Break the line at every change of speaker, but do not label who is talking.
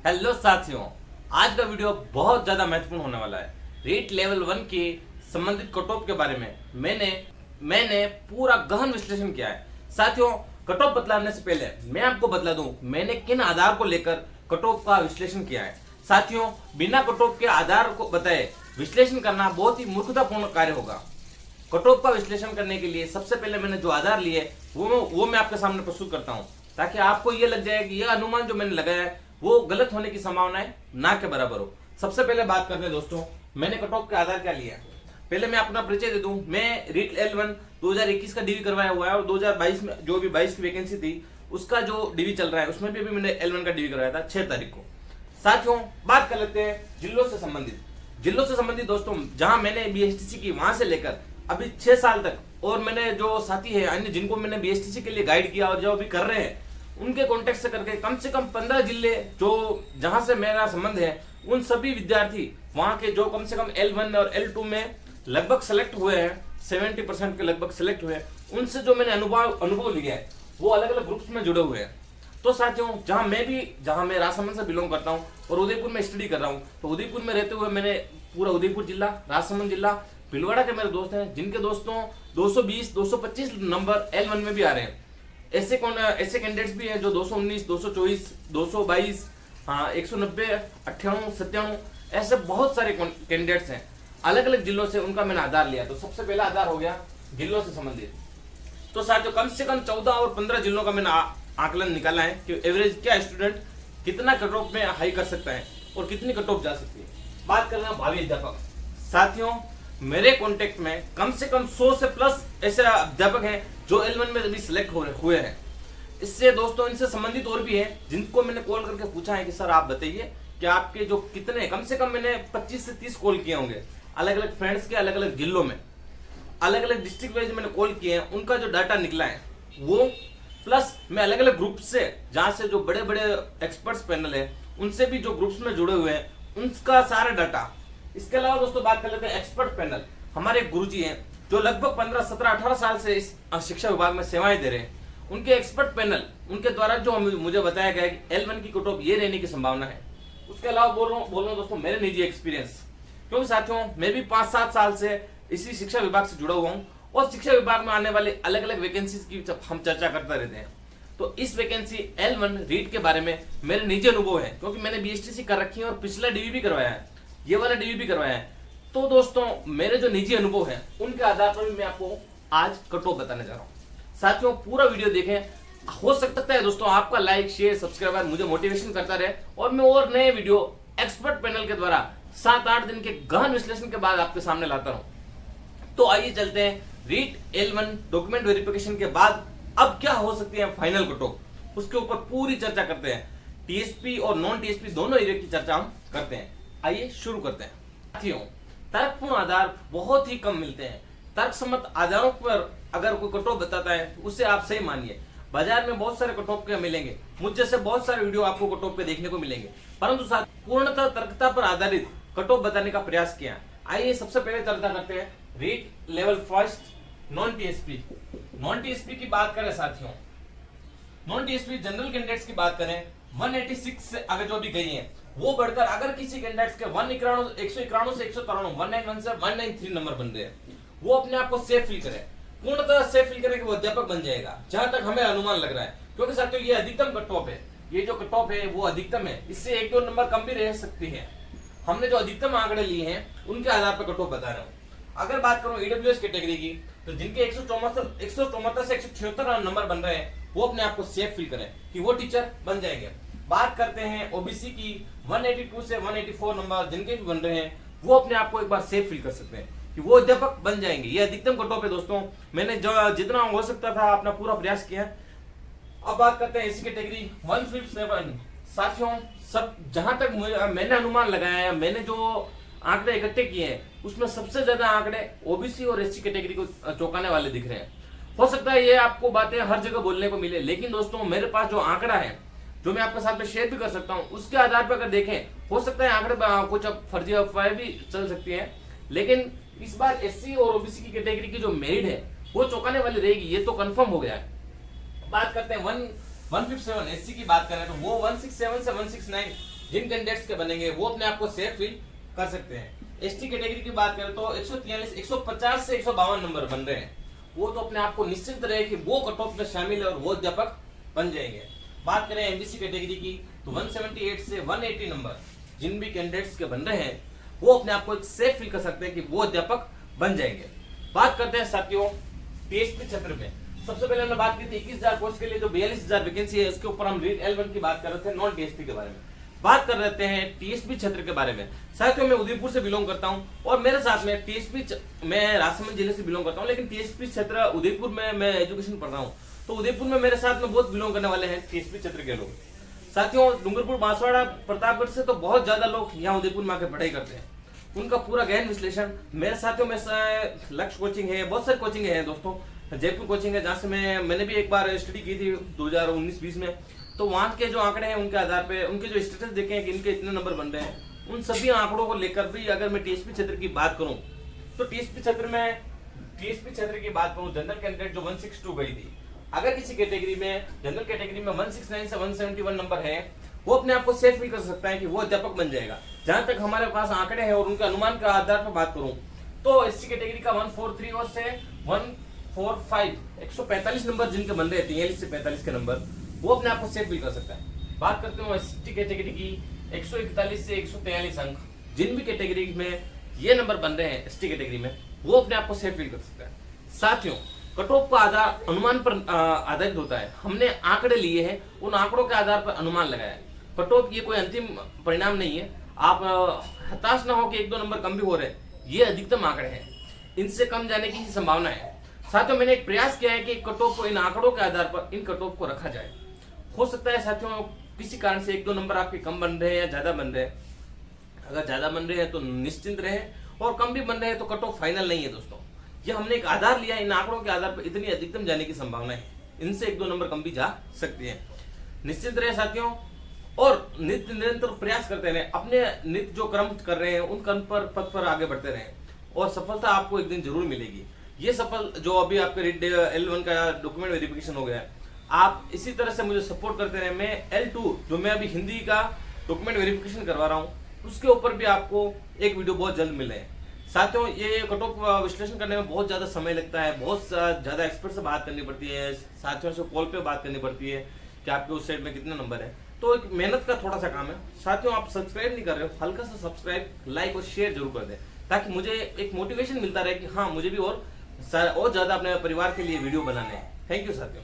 Hello साथियों, आज का वीडियो बहुत ज्यादा महत्वपूर्ण होने वाला है। रीट लेवल 1 के संबंधित कट ऑफ के बारे में मैंने पूरा गहन विश्लेषण किया है। साथियों, कट ऑफ बतलाने से पहले मैं आपको बतला दूं मैंने किन आधार को लेकर कट ऑफ का विश्लेषण किया है। साथियों, बिना कट ऑफ के आधार को बताए विश्लेषण करना बहुत ही मूर्खतापूर्ण कार्य होगा। कट ऑफ का विश्लेषण करने के लिए सबसे पहले मैंने जो आधार लिए वो मैं आपके सामने प्रस्तुत करता हूं, ताकि आपको ये लग जाए कि यह अनुमान जो मैंने लगाया है वो गलत होने की संभावनाएं ना के बराबर हो। सबसे पहले बात करते हैं दोस्तों, मैंने कट ऑफ के आधार क्या लिया। पहले मैं अपना परिचय दे दूं। मैं रीट L1 2021 का डीवी करवाया हुआ है और 2022 में जो भी 22 की वैकेंसी थी उसका जो डीवी चल रहा है उसमें भी मैंने L1 का डीवी करवाया था 6 तारीख को। साथियों, बात कर लेते हैं जिलों से संबंधित दोस्तों, जहां मैंने BSTC की वहां से लेकर अभी 6 साल तक, और मैंने जो साथी है अन्य जिनको मैंने BSTC के लिए गाइड किया और जो अभी कर रहे हैं उनके कॉन्टेक्ट से करके कम से कम 15 जिले जो जहां से मेरा संबंध है उन सभी विद्यार्थी वहां के जो कम से कम L1 और L2 में लगभग सेलेक्ट हुए हैं, 70% के लगभग सेलेक्ट हुए हैं, उनसे जो मैंने अनुभव लिया है वो अलग अलग ग्रुप्स में जुड़े हुए हैं। तो साथियों, जहां मैं राजसमंद से बिलोंग करता हूं और उदयपुर में स्टडी कर रहा हूं, तो उदयपुर में रहते हुए मैंने पूरा उदयपुर जिला, राजसमंद जिला, भीलवाड़ा के मेरे दोस्त हैं जिनके दोस्तों 220 225 नंबर L1 में भी आ रहे हैं। ऐसे कैंडिडेट्स भी हैं जो 219 224 222 190 98 97 ऐसे बहुत सारे कैंडिडेट्स हैं अलग अलग जिलों से। उनका मैंने आधार लिया। तो सबसे पहला आधार हो गया जिलों से संबंधित। तो साथियों, कम से कम 14 और 15 जिलों का मैंने आकलन निकाला है कि एवरेज क्या स्टूडेंट कितना कट ऑफ में हाई कर सकता है और कितनी कट ऑफ जा सकती है। बात करना भावी अध्यापक। साथियों, मेरे कांटेक्ट में कम से कम 100 से प्लस ऐसे अध्यापक हैं जो L1 में अभी सिलेक्ट हुए हैं। इससे दोस्तों, इनसे संबंधित और भी हैं जिनको मैंने कॉल करके पूछा है कि सर आप बताइए कि आपके जो कितने, कम से कम मैंने 25 से 30 कॉल किए होंगे अलग अलग फ्रेंड्स के, अलग अलग जिलों में, अलग अलग डिस्ट्रिक्ट वाइज मैंने कॉल किए हैं। उनका जो डाटा निकला है वो, प्लस मैं अलग अलग ग्रुप से, जहां से जो बड़े बड़े एक्सपर्ट्स पैनल है उनसे भी जो ग्रुप्स में जुड़े हुए हैं उनका सारा डाटा। इसके अलावा दोस्तों बात कर लेते हैं एक्सपर्ट पैनल। हमारे गुरुजी हैं जो लगभग 15 17 18 साल से इस शिक्षा विभाग में सेवाएं दे रहे हैं। उनके एक्सपर्ट पैनल, उनके द्वारा जो मुझे बताया गया है कि L1 की कट ऑफ ये रहने की संभावना है। उसके अलावा बोल रहा हूँ दोस्तों मेरे निजी एक्सपीरियंस, क्योंकि साथियों मैं भी 5-7 साल से इसी शिक्षा विभाग से जुड़ा हुआ हूँ और शिक्षा विभाग में आने वाले अलग अलग वैकेंसीज की हम चर्चा करते रहते हैं। तो इस वैकेंसी L1 रीट के बारे में मेरे निजी अनुभव है, क्योंकि मैंने BSTC कर रखी है और पिछला डीवी भी करवाया है, ये वाला डीवी भी करवाया है। तो दोस्तों, मेरे जो निजी अनुभव हैं उनके आधार पर भी मैं आपको आज कट ऑफ बताने जा रहा हूं। साथियों, पूरा वीडियो देखें। हो सकता है दोस्तों आपका लाइक शेयर सब्सक्राइबर मुझे मोटिवेशन करता रहे और मैं और नए वीडियो एक्सपर्ट पैनल के द्वारा 7-8 दिन के गहन विश्लेषण के बाद आपके सामने लाता रहूं। तो आइए चलते हैं रीट L1 डॉक्यूमेंट वेरिफिकेशन के बाद अब क्या हो सकती है फाइनल कट ऑफ, उसके ऊपर पूरी चर्चा करते हैं। TSP और नॉन TSP दोनों एरिया की चर्चा हम करते हैं। आइए शुरू करते हैं। साथियों, तर्कपूर्ण आधार बहुत ही कम मिलते हैं। तर्कसम्मत आधारों पर अगर कोई कट ऑफ बताता है उसे आप सही मानिए। बाजार में बहुत सारे कट ऑफ के मिलेंगे, मुझ जैसे बहुत सारे वीडियो आपको कट ऑफ पे देखने को मिलेंगे, परंतु साथ पूर्णतः तर्कता पर आधारित कट ऑफ बताने का प्रयास किया। आइए सबसे पहले चर्चा करते हैं REET level first non TSP की बात करें। साथियों, नॉन TSP जनरल कैंडिडेट्स की बात करें 186 से अगर जो भी गई है वो बढ़कर अगर किसी कैंडिडेट्स के 191 से 193 191 से 193 नंबर बन रहे हैं, वो अपने आप को सेफ फील करे, पूर्णतः सेफ फील करे कि वो अध्यापक बन जाएगा, जहां तक हमें अनुमान लग रहा है। क्योंकि साथियों ये अधिकतम कट ऑफ है, ये जो कट ऑफ है वो अधिकतम है, इससे 1-2 नंबर कम भी रह सकती है। हमने जो अधिकतम आंकड़े लिए हैं उनके आधार पर कट ऑफ बता रहा हूँ। अगर बात करूं EWS कैटेगरी की, तो जिनके 174 से 176 नंबर बन रहे हैं वो अपने आप को सेफ फील करें कि वो टीचर बन जाएंगे। बात करते हैं OBC की, 182 से 184 नंबर जिनके भी बन रहे हैं वो अपने आप को एक बार सेफ फील कर सकते हैं कि वो अध्यापक बन जाएंगे। ये अधिकतम कट ऑफ है दोस्तों, मैंने जो जितना हो सकता था अपना पूरा प्रयास किया। अब बात करते हैं SC कैटेगरी 157। साथियों, सब जहां तक मैंने अनुमान लगाया है, मैंने जो आंकड़े इकट्ठे किए हैं उसमें सबसे ज्यादा आंकड़े OBC और SC कैटेगरी को चौंकाने वाले दिख रहे हैं। हो सकता है ये आपको बातें हर जगह बोलने को मिले, लेकिन दोस्तों मेरे पास जो आंकड़ा है जो मैं आपके साथ में शेयर भी कर सकता हूं, उसके आधार पर अगर देखें हो सकता है आंकड़े कुछ फर्जी अफवाहें भी चल सकती हैं, लेकिन इस बार SC और OBC की कैटेगरी की जो मेरिट है वो चौंकाने वाली रहेगी, ये तो कंफर्म हो गया है। बात करते हैं 157 SC की बात करें तो वो 167 से 169 जिन कैंडिडेट्स के बनेंगे वो अपने आप को सेफ फील कर सकते हैं। एसटी कैटेगरी की बात करें तो 143, 150 से 152 नंबर बन रहे हैं, वो तो अपने आप को निश्चिंत रहे कि वो कट ऑफ में शामिल है और वो अध्यापक बन जाएंगे। बात करें एमबीसी कैटेगरी की तो 178 से 180 नंबर जिन भी कैंडिडेट्स के बन रहे हैं वो अपने आप को एक सेफ फील कर सकते हैं कि वो अध्यापक बन जाएंगे। बात करते हैं साथियों टीएसपी क्षेत्र में। सबसे पहले हमने बात की थी 21,000 पोस्ट के लिए जो 42,000 वैकेंसी है, उसके ऊपर हम रीड L1 की बात कर रहे थे, नॉन टीएसपी के बारे में। बात कर रहे हैं टीएसपी क्षेत्र के बारे में। साथियों मैं उदयपुर से बिलोंग करता हूं और मेरे साथ में टीएसपी, मैं राजसमंद जिले से बिलोंग करता हूं, लेकिन टीएसपी क्षेत्र उदयपुर में मैं एजुकेशन पढ़ रहा हूं, तो उदयपुर में मेरे साथ में बहुत बिलोंग करने वाले हैं टीएसपी क्षेत्र के लोग। साथियों डूंगरपुर, बांसवाड़ा, प्रतापगढ़ से तो बहुत ज्यादा लोग यहाँ उदयपुर में आकर पढ़ाई करते हैं। उनका पूरा गहन विश्लेषण मेरे साथियों में लक्ष्य कोचिंग है, बहुत सारी कोचिंग है दोस्तों, जयपुर कोचिंग है जहाँ से मैंने भी एक बार स्टडी की थी 2019-20 में। तो वहाँ के जो आंकड़े हैं उनके आधार पे उनके जो स्टेटस देखे हैं कि इनके इतने नंबर बन रहे हैं, उन सभी आंकड़ों को लेकर भी अगर मैं टीएसपी क्षेत्र की बात करूं तो टीएसपी क्षेत्र की बात करूं, जनरल कैंडिडेट जो 162 गई थी, अगर किसी कैटेगरी में जनरल कैटेगरी में 169 से 171 नंबर है, वो अपने आप को सेफ भी कर सकता है कि वो अध्यापक बन जाएगा। जहां तक हमारे पास आंकड़े हैं और उनके अनुमान के आधार पर बात करूं तो एससी कैटेगरी का 143 और से 145 145 नंबर जिनके बन रहे हैं, 43 से 45 के नंबर, वो अपने आप को सेफ भी कर सकता है। बात करते हैं एसटी कैटेगरी की 141 से 143 अंक जिन भी कैटेगरी में ये नंबर बन रहे हैं एसटी कैटेगरी में, वो अपने आप को सेफ फील कर सकता है। साथियों कट ऑफ का आधार अनुमान पर आधारित होता है। हमने आंकड़े लिए हैं, उन आंकड़ों के आधार पर अनुमान लगाया है। कट ऑफ ये कोई अंतिम परिणाम नहीं है। आप हताश ना हो कि 1-2 नंबर कम भी हो रहे हैं, ये अधिकतम आंकड़े हैं, इनसे कम जाने की संभावना है। साथियों मैंने एक प्रयास किया है कि कट ऑफ को इन आंकड़ों के आधार पर इन कट ऑफ को रखा जाए। हो सकता है साथियों किसी कारण से 1-2 नंबर आपके कम बन रहे हैं या ज्यादा बन रहे हैं। अगर ज्यादा बन रहे हैं तो निश्चिंत रहे, और कम भी बन रहे हैं तो कट ऑफ फाइनल नहीं है दोस्तों। ये हमने एक आधार लिया, इन आंकड़ों के आधार पर इतनी अधिकतम जाने की संभावना है, इनसे 1-2 नंबर कम भी जा सकती है। निश्चिंत रहे साथियों, और नित्य निरंतर प्रयास करते रहे, अपने नित्य जो कर्म कर रहे हैं उन कर्म पर पथ पर आगे बढ़ते रहें और सफलता आपको एक दिन जरूर मिलेगी। ये सफल जो अभी आपके रीड L1 का डॉक्यूमेंट वेरिफिकेशन हो गया है, आप इसी तरह से मुझे सपोर्ट करते रहे। मैं L2 जो मैं अभी हिंदी का डॉक्यूमेंट वेरिफिकेशन करवा रहा हूँ, उसके ऊपर भी आपको एक वीडियो बहुत जल्द मिले हैं। साथियों ये कट ऑफ विश्लेषण करने में बहुत ज्यादा समय लगता है, बहुत ज्यादा एक्सपर्ट से बात करनी पड़ती है, साथियों से कॉल पे बात करनी पड़ती है कि आपके उस साइड में कितने नंबर है, तो एक मेहनत का थोड़ा सा काम है। साथियों आप सब्सक्राइब नहीं कर रहे हो, हल्का सा सब्सक्राइब, लाइक और शेयर जरूर कर दें, ताकि मुझे एक मोटिवेशन मिलता रहे कि हाँ मुझे भी और ज्यादा अपने परिवार के लिए वीडियो बनाने हैं। थैंक यू साथियों।